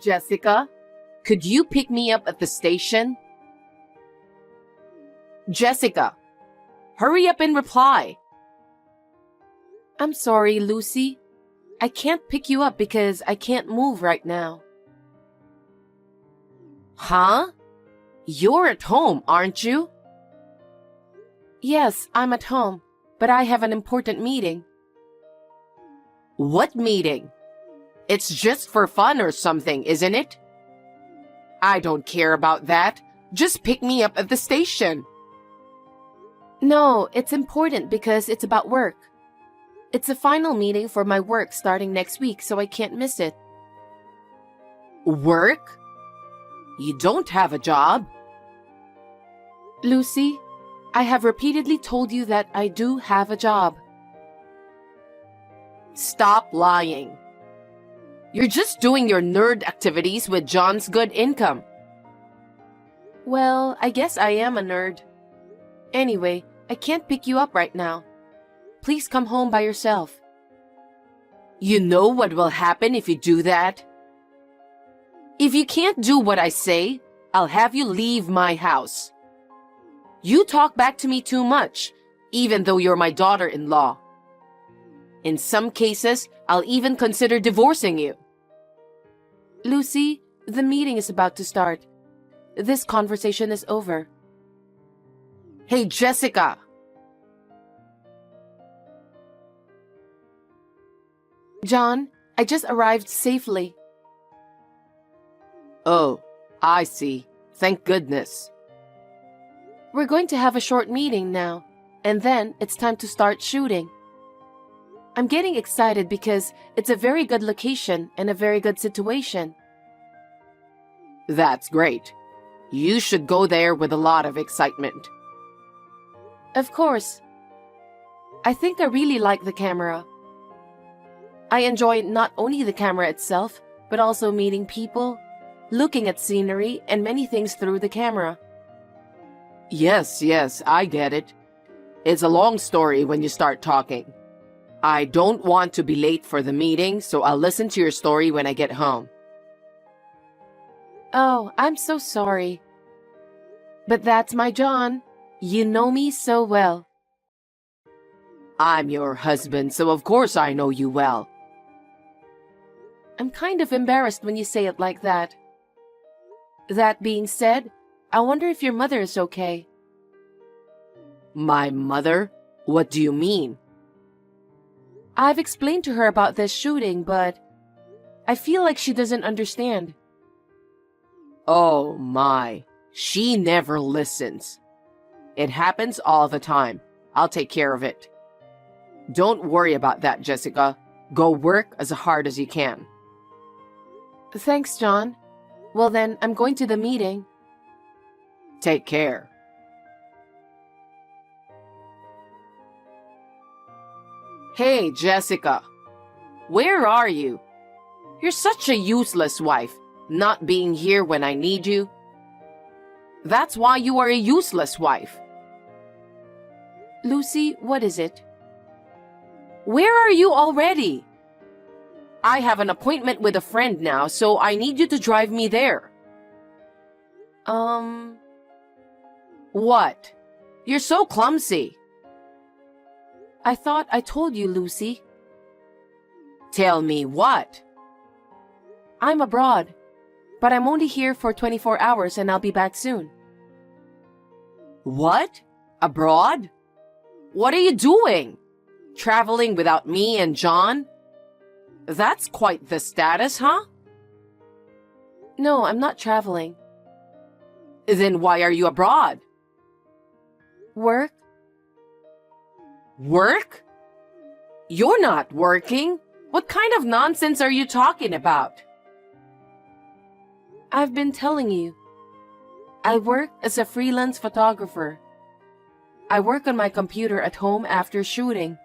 Jessica, could you pick me up at the station? Jessica, hurry up and reply. I'm sorry, Lucy. I can't pick you up because I can't move right now. Huh? You're at home, aren't you? Yes, I'm at home, but I have an important meeting. What meeting? It's just for fun or something, isn't it? I don't care about that. Just pick me up at the station. No, it's important because it's about work. It's a final meeting for my work starting next week, so I can't miss it. Work? You don't have a job. Lucy, I have repeatedly told you that I do have a job. Stop lying. You're just doing your nerd activities with John's good income. Well, I guess I am a nerd. Anyway, I can't pick you up right now. Please come home by yourself. You know what will happen if you do that? If you can't do what I say, I'll have you leave my house. You talk back to me too much, even though you're my daughter-in-law. In some cases, I'll even consider divorcing you. Lucy, the meeting is about to start. This conversation is over. Hey, Jessica! John, I just arrived safely. Oh, I see. Thank goodness. We're going to have a short meeting now, and then it's time to start shooting. I'm getting excited because it's a very good location and a very good situation. That's great. You should go there with a lot of excitement. Of course. I think I really like the camera. I enjoy not only the camera itself, but also meeting people, looking at scenery, and many things through the camera. Yes, I get it. It's a long story when you start talking. I don't want to be late for the meeting, so I'll listen to your story when I get home. Oh, I'm so sorry. But that's my John. You know me so well. I'm your husband, so of course I know you well. I'm kind of embarrassed when you say it like that. That being said, I wonder if your mother is okay. My mother? What do you mean? I've explained to her about this shooting, but I feel like she doesn't understand. Oh my, she never listens. It happens all the time. I'll take care of it. Don't worry about that, Jessica. Go work as hard as you can. Thanks, John. Well then, I'm going to the meeting. Take care. Hey, Jessica. Where are you? You're such a useless wife, not being here when I need you. That's why you are a useless wife. Lucy, what is it? Where are you already? I have an appointment with a friend now, so I need you to drive me there. What? You're so clumsy. I thought I told you, Lucy. Tell me what? I'm abroad, but I'm only here for 24 hours and I'll be back soon. What? Abroad? What are you doing? Traveling without me and John? That's quite the status, huh? No, I'm not traveling. Then why are you abroad? Work. Work? You're not working. What kind of nonsense are you talking about? I've been telling you. I work as a freelance photographer. I work on my computer at home after shooting.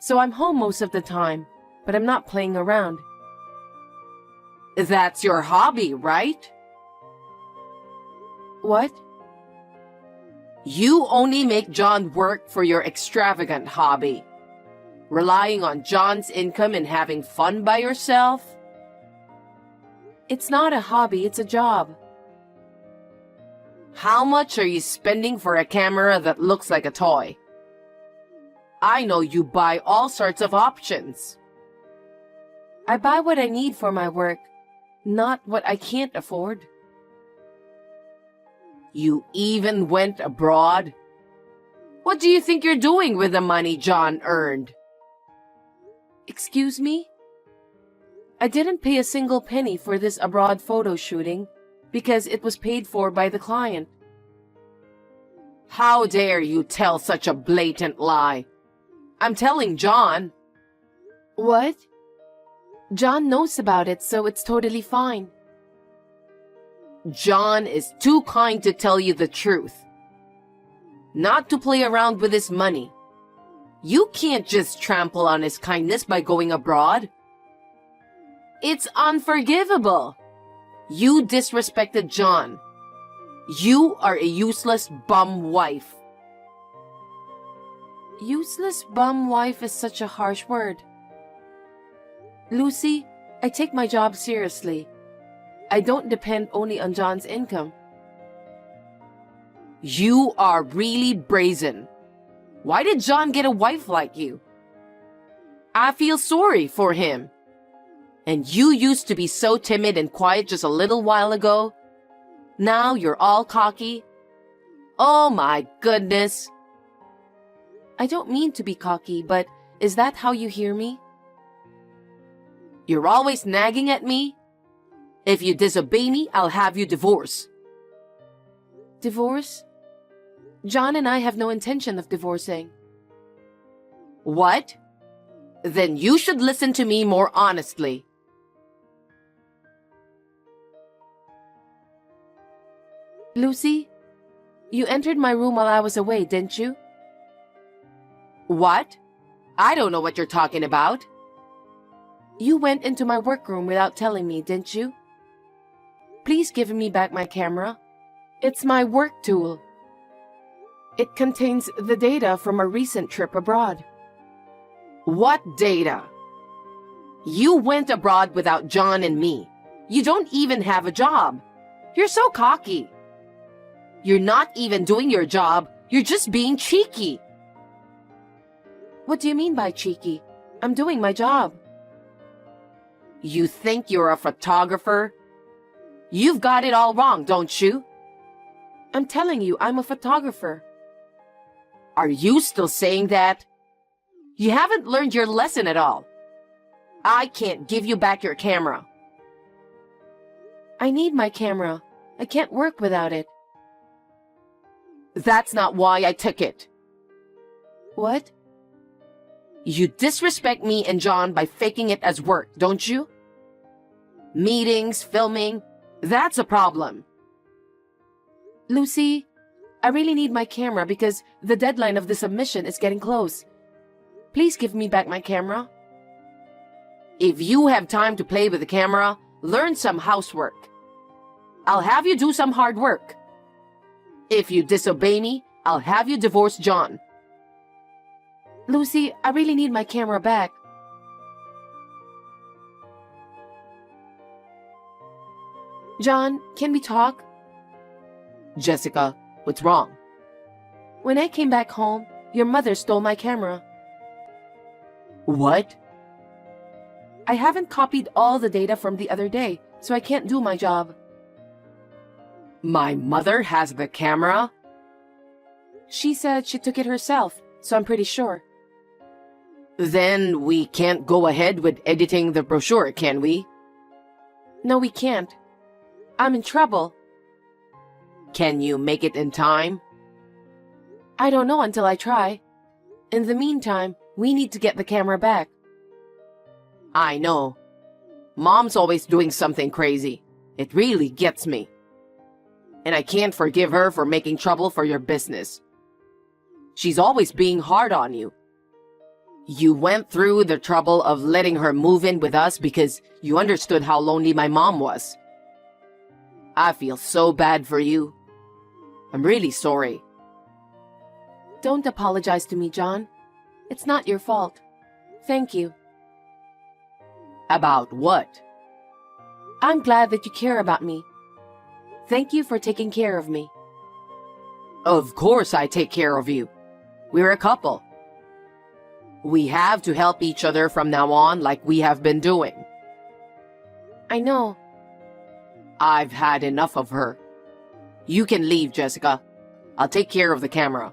So I'm home most of the time, but I'm not playing around. That's your hobby, right? What? You only make John work for your extravagant hobby. Relying on John's income and having fun by yourself? It's not a hobby, it's a job. How much are you spending for a camera that looks like a toy? I know you buy all sorts of options. I buy what I need for my work, not what I can't afford. You even went abroad? What do you think you're doing with the money John earned? Excuse me? I didn't pay a single penny for this abroad photo shooting because it was paid for by the client. How dare you tell such a blatant lie? I'm telling John. What? John knows about it, so it's totally fine. John is too kind to tell you the truth. Not to play around with his money. You can't just trample on his kindness by going abroad. It's unforgivable. You disrespected John. You are a useless bum wife. Useless bum wife is such a harsh word. Lucy, I take my job seriously. I don't depend only on John's income. You are really brazen. Why did John get a wife like you? I feel sorry for him. And you used to be so timid and quiet just a little while ago. Now you're all cocky. Oh my goodness. I don't mean to be cocky, but is that how you hear me? You're always nagging at me. If you disobey me, I'll have you divorced. Divorce? John and I have no intention of divorcing. What? Then you should listen to me more honestly. Lucy, you entered my room while I was away, didn't you? What? I don't know what you're talking about. You went into my workroom without telling me, didn't you? Please give me back my camera. It's my work tool. It contains the data from a recent trip abroad. What data? You went abroad without John and me. You don't even have a job. You're so cocky. You're not even doing your job. You're just being cheeky. What do you mean by cheeky? I'm doing my job. You think you're a photographer? You've got it all wrong, don't you? I'm telling you, I'm a photographer. Are you still saying that? You haven't learned your lesson at all. I can't give you back your camera. I need my camera. I can't work without it. That's not why I took it. What? You disrespect me and John by faking it as work, don't you? Meetings, filming, that's a problem. Lucy, I really need my camera because the deadline of the submission is getting close. Please give me back my camera. If you have time to play with the camera, learn some housework. I'll have you do some hard work. If you disobey me, I'll have you divorce John. Lucy, I really need my camera back. John, can we talk? Jessica, what's wrong? When I came back home, your mother stole my camera. What? I haven't copied all the data from the other day, so I can't do my job. My mother has the camera? She said she took it herself, so I'm pretty sure. Then we can't go ahead with editing the brochure, can we? No, we can't. I'm in trouble. Can you make it in time? I don't know until I try. In the meantime, we need to get the camera back. I know. Mom's always doing something crazy. It really gets me. And I can't forgive her for making trouble for your business. She's always being hard on you. You went through the trouble of letting her move in with us because you understood how lonely my mom was. I feel so bad for you. I'm really sorry. Don't apologize to me, John. It's not your fault. Thank you. About what? I'm glad that you care about me. Thank you for taking care of me. Of course I take care of you. We're a couple. We have to help each other from now on like we have been doing. I know. I've had enough of her. You can leave, Jessica. I'll take care of the camera.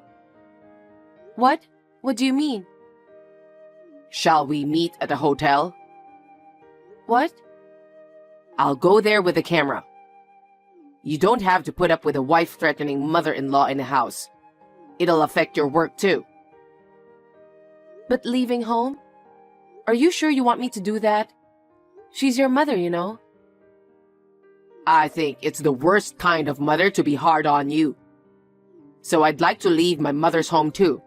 What? What do you mean? Shall we meet at a hotel? What? I'll go there with the camera. You don't have to put up with a wife-threatening mother-in-law in the house. It'll affect your work too. But leaving home? Are you sure you want me to do that? She's your mother, you know. I think it's the worst kind of mother to be hard on you. So I'd like to leave my mother's home too.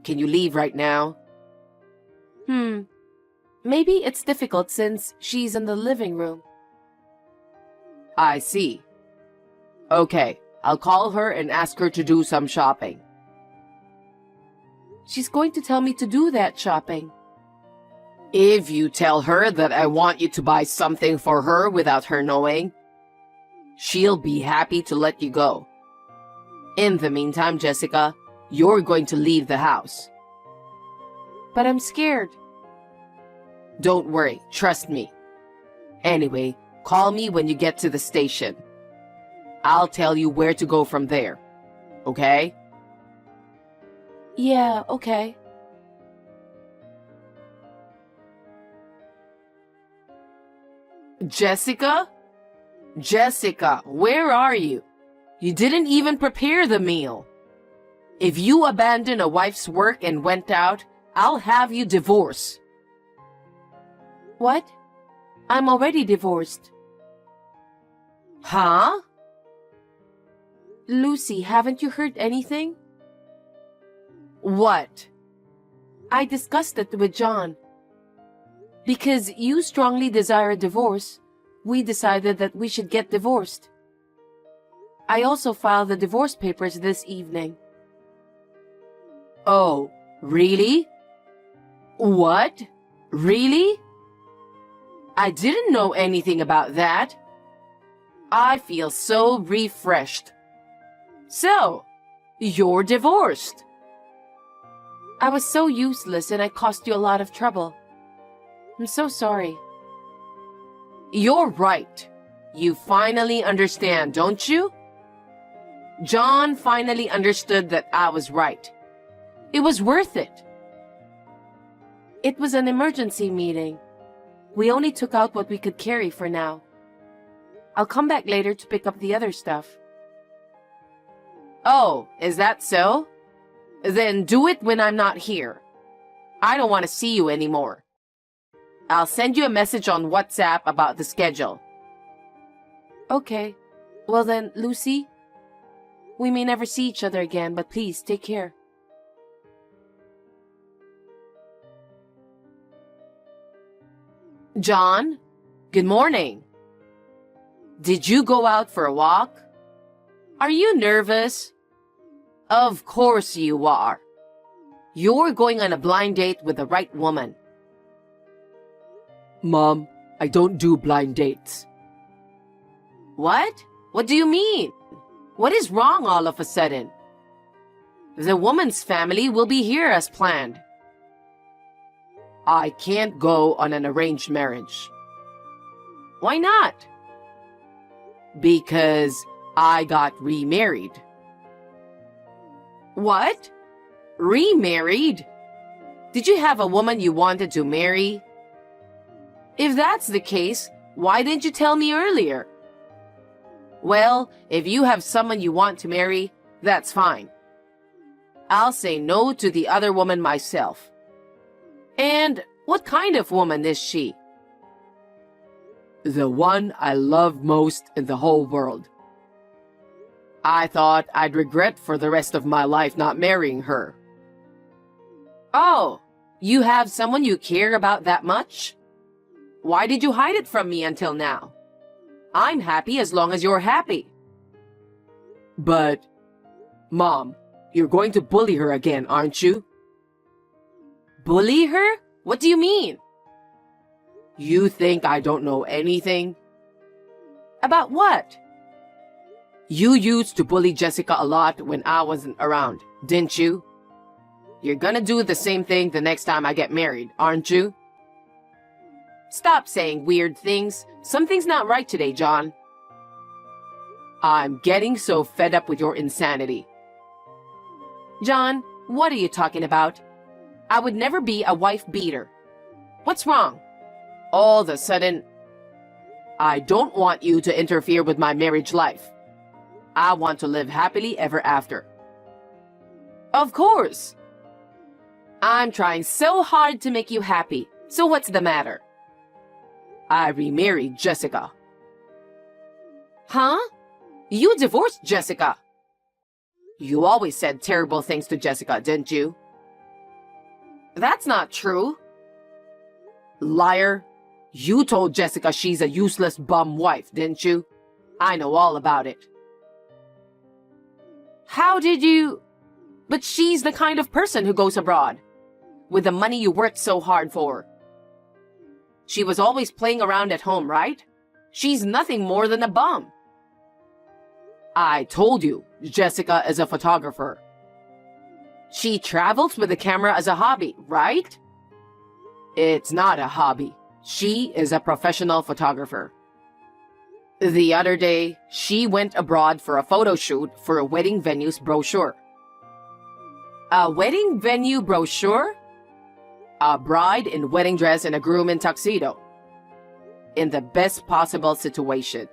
Can you leave right now? Maybe it's difficult since she's in the living room. I see. Okay, I'll call her and ask her to do some shopping. She's going to tell me to do that shopping. If you tell her that I want you to buy something for her without her knowing, she'll be happy to let you go. In the meantime, Jessica, you're going to leave the house. But I'm scared. Don't worry, trust me. Anyway, call me when you get to the station. I'll tell you where to go from there. Okay? Yeah, okay. Jessica? Jessica, where are you? You didn't even prepare the meal. If you abandon a wife's work and went out, I'll have you divorced. What? I'm already divorced. Huh? Lucy, haven't you heard anything? What? I discussed it with John. Because you strongly desire a divorce, we decided that we should get divorced. I also filed the divorce papers this evening. Oh, really? What? Really? I didn't know anything about that. I feel so refreshed. So, you're divorced. I was so useless and I caused you a lot of trouble. I'm so sorry. You're right. You finally understand, don't you? John finally understood that I was right. It was worth it. It was an emergency meeting. We only took out what we could carry for now. I'll come back later to pick up the other stuff. Oh, is that so? Then do it when I'm not here. I don't want to see you anymore. I'll send you a message on WhatsApp about the schedule. Okay. Well then, Lucy, we may never see each other again, but please take care. John, good morning. Did you go out for a walk? Are you nervous? Of course you are. You're going on a blind date with the right woman. Mom, I don't do blind dates. What? What do you mean? What is wrong all of a sudden? The woman's family will be here as planned. I can't go on an arranged marriage. Why not? Because I got remarried. What? Remarried? Did you have a woman you wanted to marry? If that's the case, why didn't you tell me earlier? Well, if you have someone you want to marry, that's fine. I'll say no to the other woman myself. And what kind of woman is she? The one I love most in the whole world. I thought I'd regret for the rest of my life not marrying her. Oh, you have someone you care about that much? Why did you hide it from me until now? I'm happy as long as you're happy. But, Mom, you're going to bully her again, aren't you? Bully her? What do you mean? You think I don't know anything? About what? You used to bully Jessica a lot when I wasn't around, didn't you? You're gonna do the same thing the next time I get married, aren't you? Stop saying weird things. Something's not right today, John. I'm getting so fed up with your insanity. John, what are you talking about? I would never be a wife beater. What's wrong? All of a sudden, I don't want you to interfere with my marriage life. I want to live happily ever after. Of course. I'm trying so hard to make you happy. So what's the matter? I remarried Jessica. Huh? You divorced Jessica. You always said terrible things to Jessica, didn't you? That's not true. Liar. You told Jessica she's a useless bum wife, didn't you? I know all about it. How did you... But she's the kind of person who goes abroad, with the money you worked so hard for. She was always playing around at home, right? She's nothing more than a bum. I told you, Jessica is a photographer. She travels with a camera as a hobby, right? It's not a hobby. She is a professional photographer. The other day, she went abroad for a photo shoot for a wedding venue's brochure. A wedding venue brochure? A bride in wedding dress and a groom in tuxedo. In the best possible situation.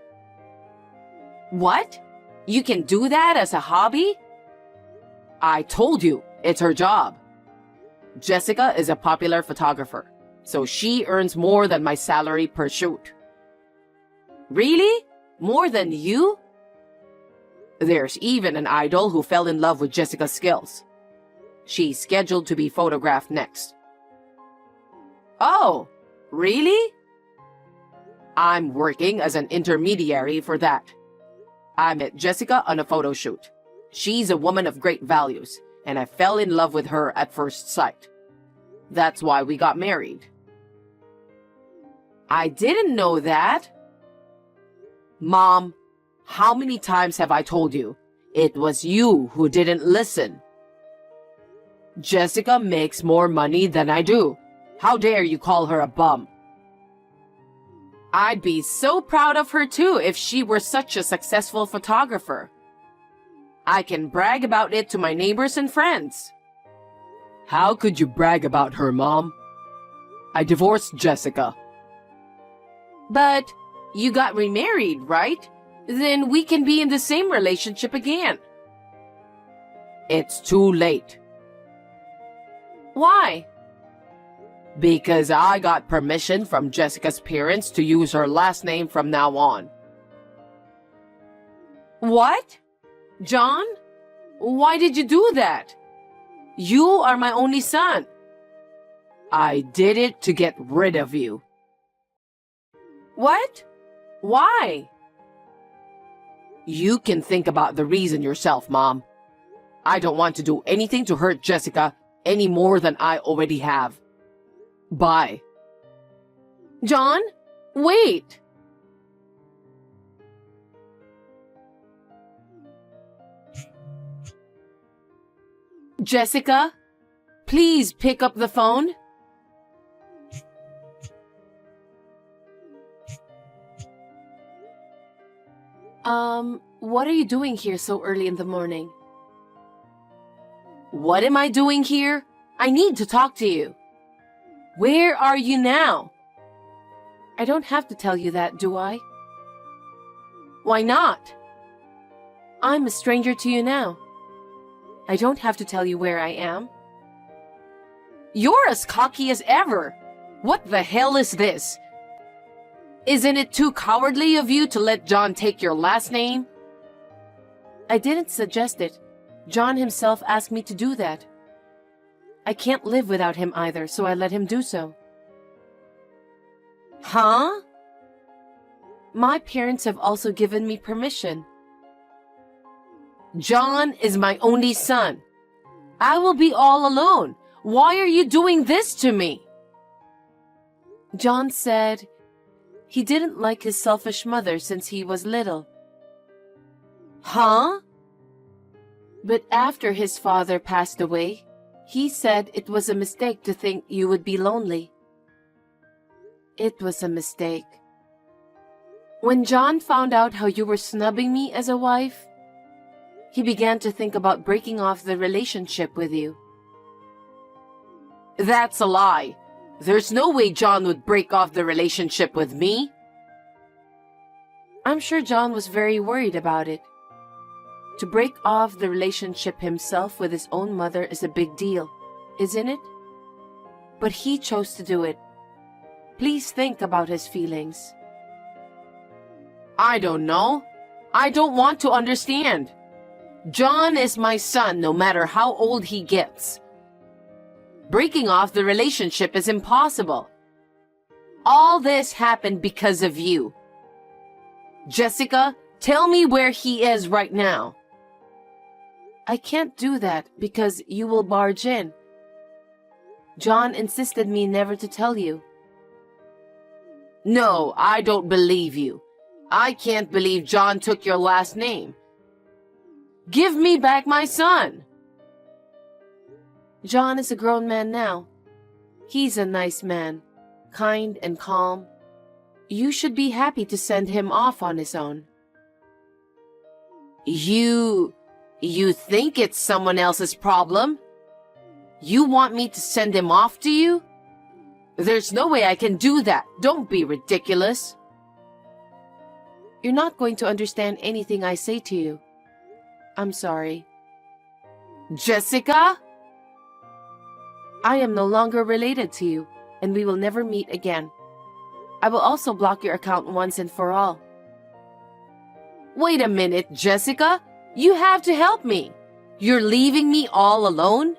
What? You can do that as a hobby? I told you, it's her job. Jessica is a popular photographer, so she earns more than my salary per shoot. Really? More than you? There's even an idol who fell in love with Jessica's skills. She's scheduled to be photographed next. Oh, really? I'm working as an intermediary for that. I met Jessica on a photo shoot. She's a woman of great values, and I fell in love with her at first sight. That's why we got married. I didn't know that. Mom, how many times have I told you? It was you who didn't listen. Jessica makes more money than I do. How dare you call her a bum? I'd be so proud of her too if she were such a successful photographer. I can brag about it to my neighbors and friends. How could you brag about her, Mom? I divorced Jessica. But you got remarried, right? Then we can be in the same relationship again. It's too late. Why? Because I got permission from Jessica's parents to use her last name from now on. What? John? Why did you do that? You are my only son. I did it to get rid of you. What? Why? You can think about the reason yourself, Mom. I don't want to do anything to hurt Jessica any more than I already have. Bye. John, wait. Jessica, please pick up the phone. What are you doing here so early in the morning? What am I doing here? I need to talk to you. Where are you now? I don't have to tell you that, do I? Why not? I'm a stranger to you now. I don't have to tell you where I am. You're as cocky as ever. What the hell is this? Isn't it too cowardly of you to let John take your last name? I didn't suggest it. John himself asked me to do that. I can't live without him either, so I let him do so. Huh? My parents have also given me permission. John is my only son. I will be all alone. Why are you doing this to me? John said He didn't like his selfish mother since he was little. Huh? But after his father passed away, he said it was a mistake to think you would be lonely. It was a mistake. When John found out how you were snubbing me as a wife, he began to think about breaking off the relationship with you. That's a lie. There's no way John would break off the relationship with me. I'm sure John was very worried about it. To break off the relationship himself with his own mother is a big deal, isn't it? But he chose to do it. Please think about his feelings. I don't know. I don't want to understand. John is my son no matter how old he gets. Breaking off the relationship is impossible. All this happened because of you. Jessica, tell me where he is right now. I can't do that because you will barge in. John insisted me never to tell you. No, I don't believe you. I can't believe John took your last name. Give me back my son. John is a grown man now. He's a nice man, kind and calm. You should be happy to send him off on his own. You think it's someone else's problem? You want me to send him off to you? There's no way I can do that. Don't be ridiculous. You're not going to understand anything I say to you. I'm sorry. Jessica? I am no longer related to you, and we will never meet again. I will also block your account once and for all. Wait a minute, Jessica. You have to help me. You're leaving me all alone?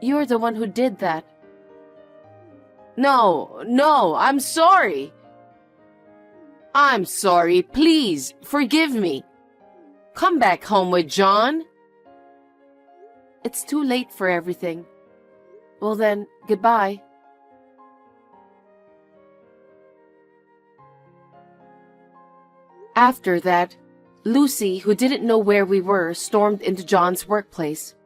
You're the one who did that. No, I'm sorry. I'm sorry. Please, forgive me. Come back home with John. It's too late for everything. Well then, goodbye. After that, Lucy, who didn't know where we were, stormed into John's workplace.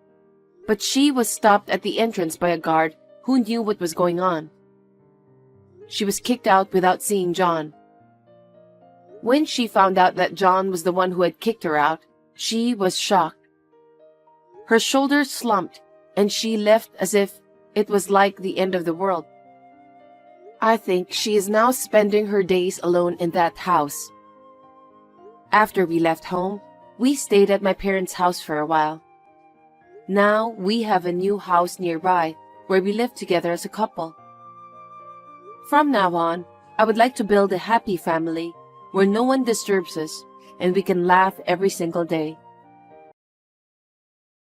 But she was stopped at the entrance by a guard who knew what was going on. She was kicked out without seeing John. When she found out that John was the one who had kicked her out, she was shocked. Her shoulders slumped, and she left as if it was like the end of the world. I think she is now spending her days alone in that house. After we left home, we stayed at my parents' house for a while. Now we have a new house nearby where we live together as a couple. From now on, I would like to build a happy family where no one disturbs us and we can laugh every single day.